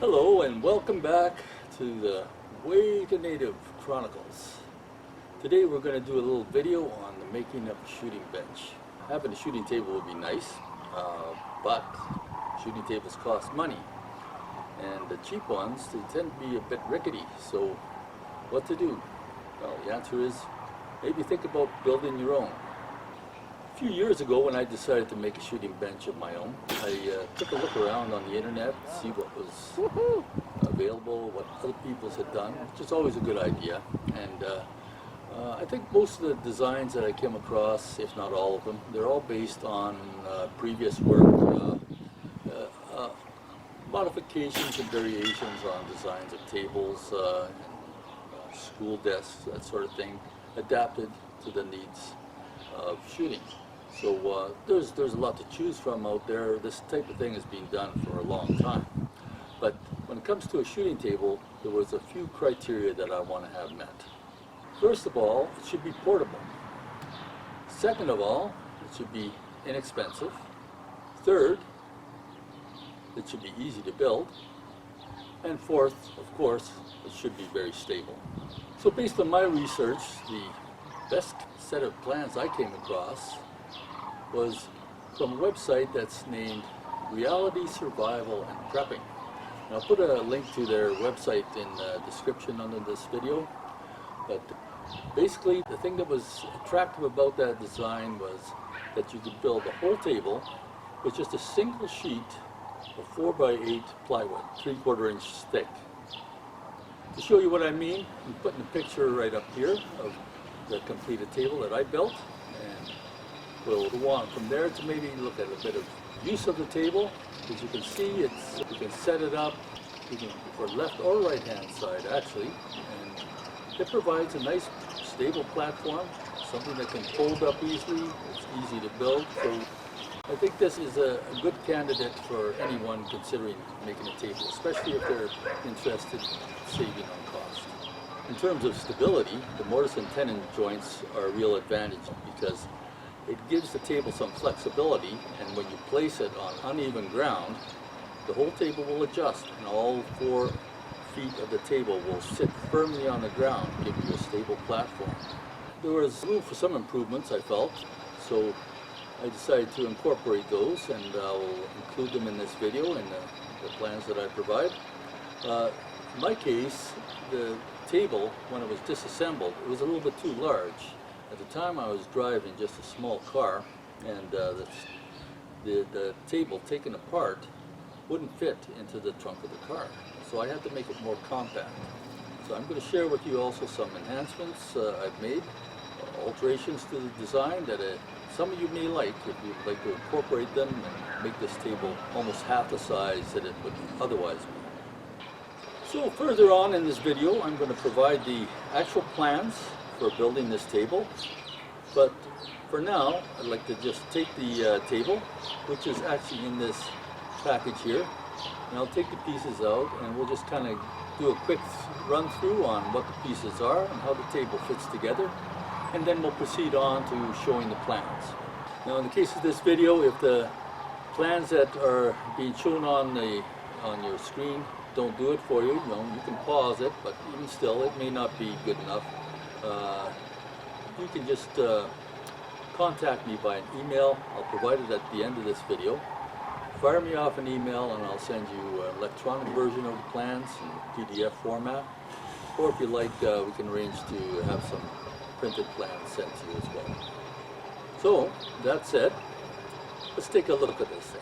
Hello and welcome back to the Way to Native Chronicles. Today we're going to do a little video on the making of a shooting bench. Having a shooting table would be nice, but shooting tables cost money, and the cheap ones, they tend to be a bit rickety. So what to do? Well, the answer is maybe think about building your own. A few years ago, when I decided to make a shooting bench of my own, I took a look around on the internet to see what was available, what other people had done, which is always a good idea. And I think most of the designs that I came across, if not all of them, they're all based on previous work, modifications and variations on designs of tables, and, school desks, that sort of thing, adapted to the needs of shooting. So there's a lot to choose from out there. This type of thing has been done for a long time. But when it comes to a shooting table, there was a few criteria that I want to have met. First of all, it should be portable. Second of all, it should be inexpensive. Third, it should be easy to build. And fourth, of course, it should be very stable. So based on my research, the best set of plans I came across was from a website that's named Reality Survival and Prepping. And I'll put a link to their website in the description under this video. But basically, the thing that was attractive about that design was that you could build a whole table with just a single sheet of 4x8 plywood, 3/4 inch thick. To show you what I mean, I'm putting a picture right up here of the completed table that I built, and we'll go on from there to maybe look at a bit of use of the table. As you can see, you can set it up for left or right hand side actually, and it provides a nice stable platform, something that can fold up easily. It's easy to build, so I think this is a good candidate for anyone considering making a table, especially if they're interested in saving on cost. In terms of stability, the mortise and tenon joints are a real advantage because it gives the table some flexibility, and when you place it on uneven ground, the whole table will adjust and all 4 feet of the table will sit firmly on the ground, giving you a stable platform. There was room for some improvements, I felt, so I decided to incorporate those, and I'll include them in this video and the plans that I provide. In my case, the table, when it was disassembled, it was a little bit too large. At the time I was driving just a small car, and the table taken apart wouldn't fit into the trunk of the car. So I had to make it more compact. So I'm going to share with you also some enhancements I've made, alterations to the design that some of you may like, if you'd like to incorporate them and make this table almost half the size that it would otherwise be. So further on in this video, I'm going to provide the actual plans for building this table, but for now I'd like to just take the table, which is actually in this package here, and I'll take the pieces out and we'll just kind of do a quick run through on what the pieces are and how the table fits together, and then we'll proceed on to showing the plans. Now in the case of this video, if the plans that are being shown on your screen don't do it for you, you can pause it, but even still it may not be good enough. You can just contact me by an email. I'll provide it at the end of this video. Fire me off an email and I'll send you an electronic version of the plans in PDF format, or if you like, we can arrange to have some printed plans sent to you as well. So that said, let's take a look at this thing.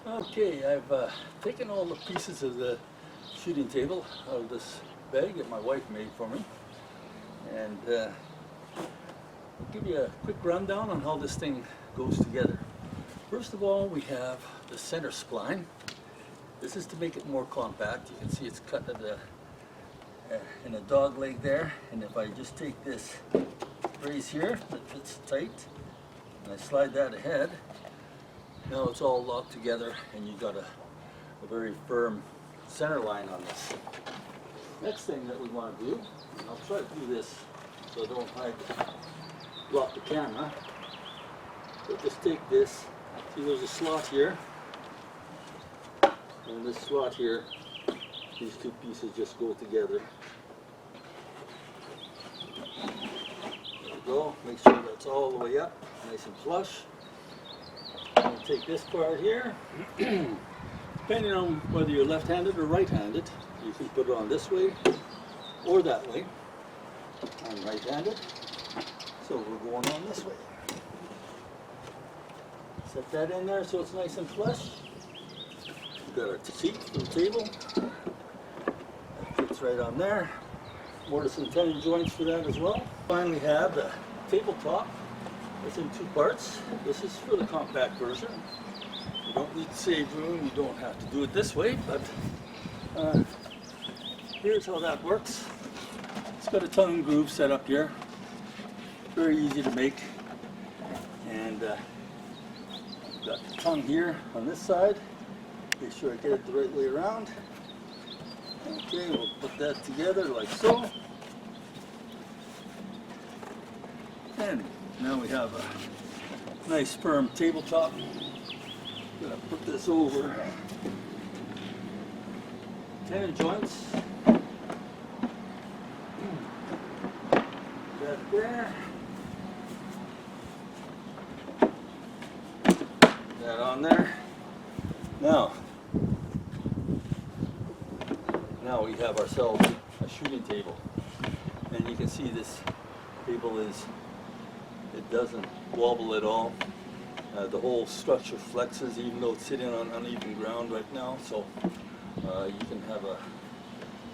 Okay, I've taken all the pieces of the shooting table out of this bag that my wife made for me, and I'll give you a quick rundown on how this thing goes together. First of all, we have the center spline. This is to make it more compact. You can see it's cut in a dog leg there, and if I just take this brace here that fits tight and I slide that ahead, now it's all locked together and you got a very firm center line on this. Next thing that we want to do, and I'll try to do this so I don't block the camera, So just take this, see there's a slot here, and this slot here, these two pieces just go together. There we go, make sure that's all the way up, nice and flush. And take this part here, depending on whether you're left-handed or right-handed, you can put it on this way or that way. I'm right-handed, so we're going on this way. Set that in there so it's nice and flush. We've got our seat for the table. That fits right on there. Mortise and tenon joints for that as well. Finally have the tabletop. It's in two parts. This is for the compact version. You don't need to save room, you don't have to do it this way, but here's how that works. It's got a tongue groove set up here. Very easy to make. And I've got the tongue here on this side. Make sure I get it the right way around. Okay, we'll put that together like so. And now we have a nice firm tabletop. I'm gonna put this over tenon joints. That there. That on there. Now we have ourselves a shooting table. And you can see this table it doesn't wobble at all. The whole structure flexes even though it's sitting on uneven ground right now. So you can have a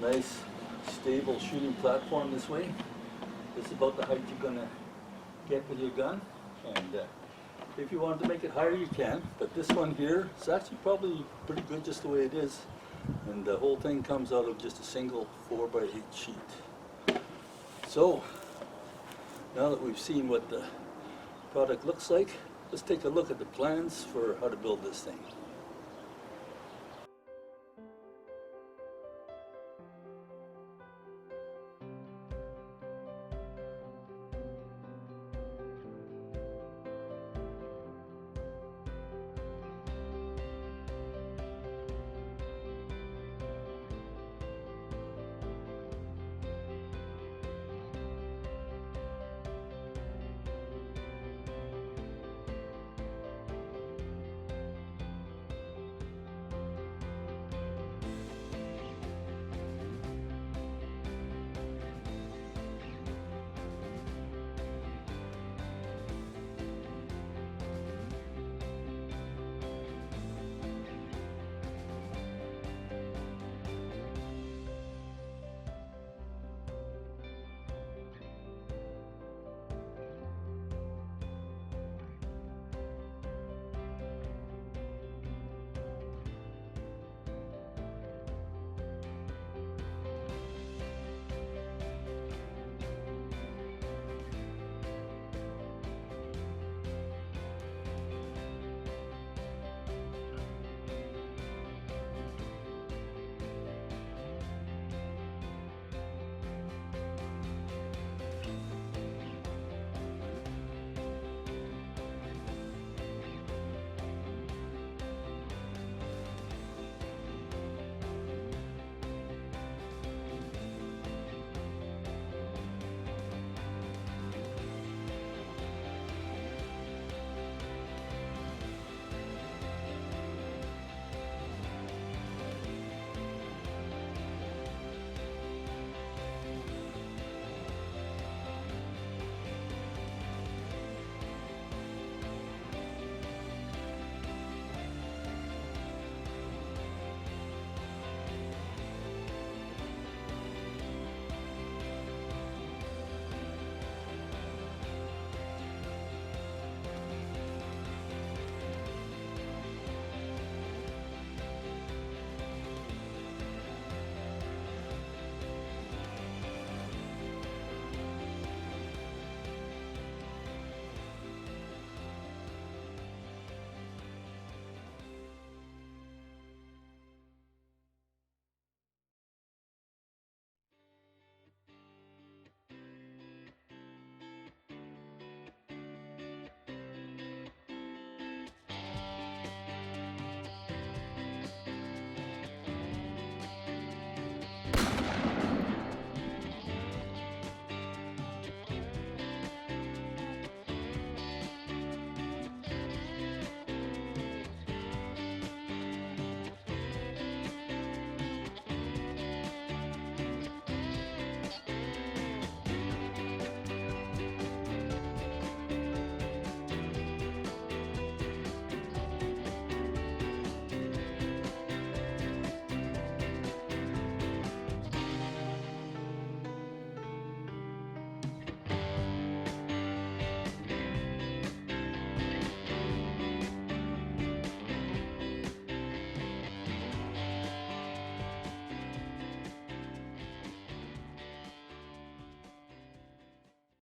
nice stable shooting platform this way. This is about the height you're going to get with your gun. And if you wanted to make it higher you can. But this one here is actually probably pretty good just the way it is. And the whole thing comes out of just a single 4x8 sheet. So now that we've seen what the product looks like, let's take a look at the plans for how to build this thing.